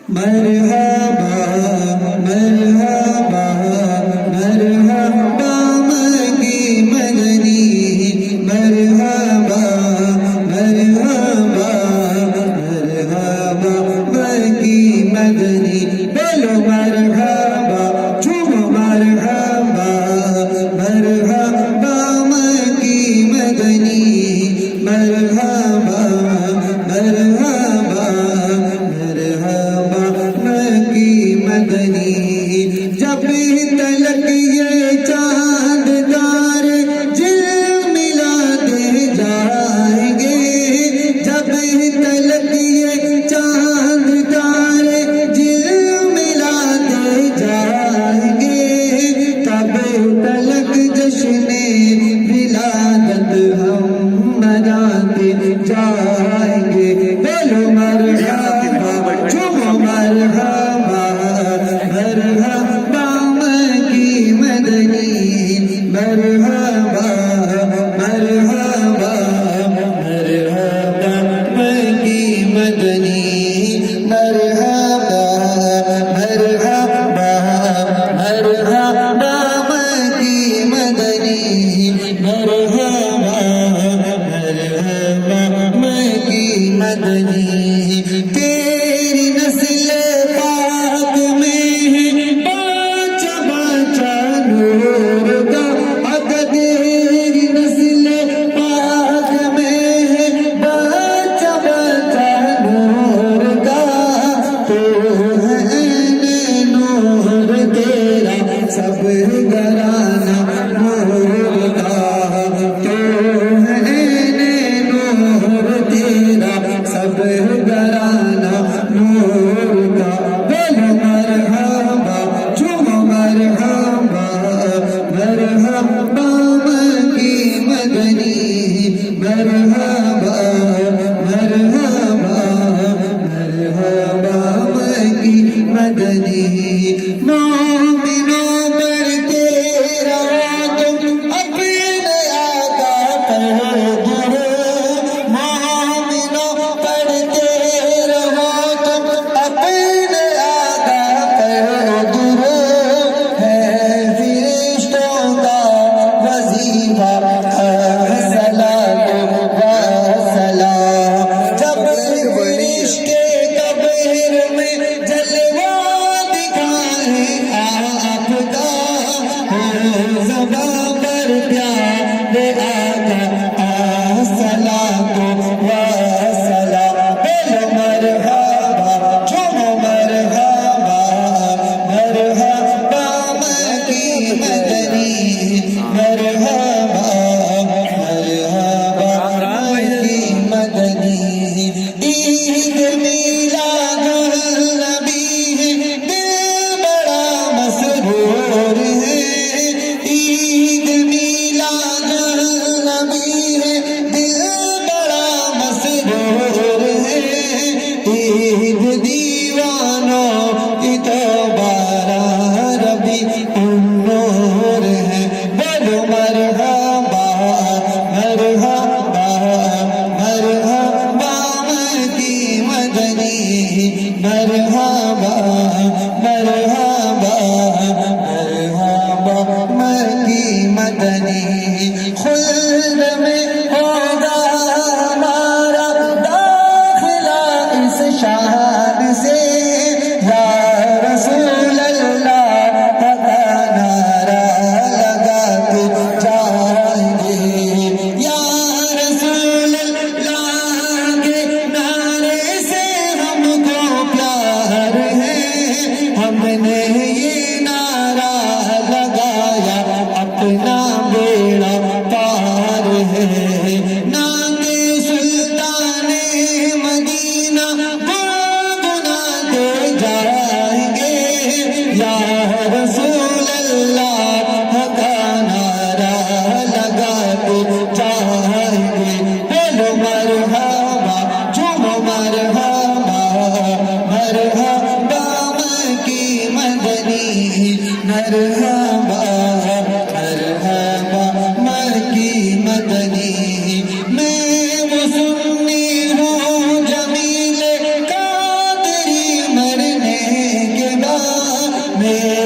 مرحبا مرحبا مرحبا مکی مدنی مرحبا مرحبا مرحبا مکی مدنی بولو مرحبا چوم مرحبا مرحبا مکی مدنی مرحبا مرحبا مرحبا مکی مدنی جب تلک یہ چاند تارے جل ملاتے جائیں گے جب تلک یہ چاند تارے جل ملاتے جائیں گے تب تلک جشن ولادت ہم مناتے جائیں گے بولو مرحبا چومو مرحبا مرحبا مکی مدنی مرحبا مرحبا مرحبا مکی مدنی مرحبا مرحبا مرحبا مکی مدنی مرحبا مرحبا مکی مدنی تیری نسل پاک میں ہے بچہ بچہ نور کا اگر تیری نسل پاک میں ہے بچہ بچہ نور کا تو ہے نور تیرا سب گرانا نور کا تو ہے نور تیرا سب گرانا نور کا بولو مرحبا چومو مرحبا مرحبا مکی مدنی مرحبا مرحبا مرحبا مکی مدنی مومنوں پر تیرا تم اپنے آقا پر درو مومنوں پر تیرا تم اپنے آقا پر درو ہے فرشتوں کا وظیفہ الصلاۃ والسلام جب فرشتے قبر میں جلوہ دکھائیں آپ کا ہو زباں پر پیارے آقا الصلاۃ والسلام بولو مرحبا چومو مرحبا مرحبا مکی مدنی مرحبا مرحبا مکی مدنی عید میلاد النبی ہے دل بڑا مسرور ہے عید میلاد النبی ہے دل بڑا مسرور ہے عید دیوانوں کی تو بارہ ربی النور ہے بولو مرحبا مرحبا مرحبا مکی مدنی مرحبا مرحبا مرحبا مکی مدنی خلد میں ہوگا ہمارا داخلہ اس شان سے یا رسول اللہ کا نعرہ لگاتے جائیں گے یا رسول اللہ کے نعرے سے ہم کو پیار ہے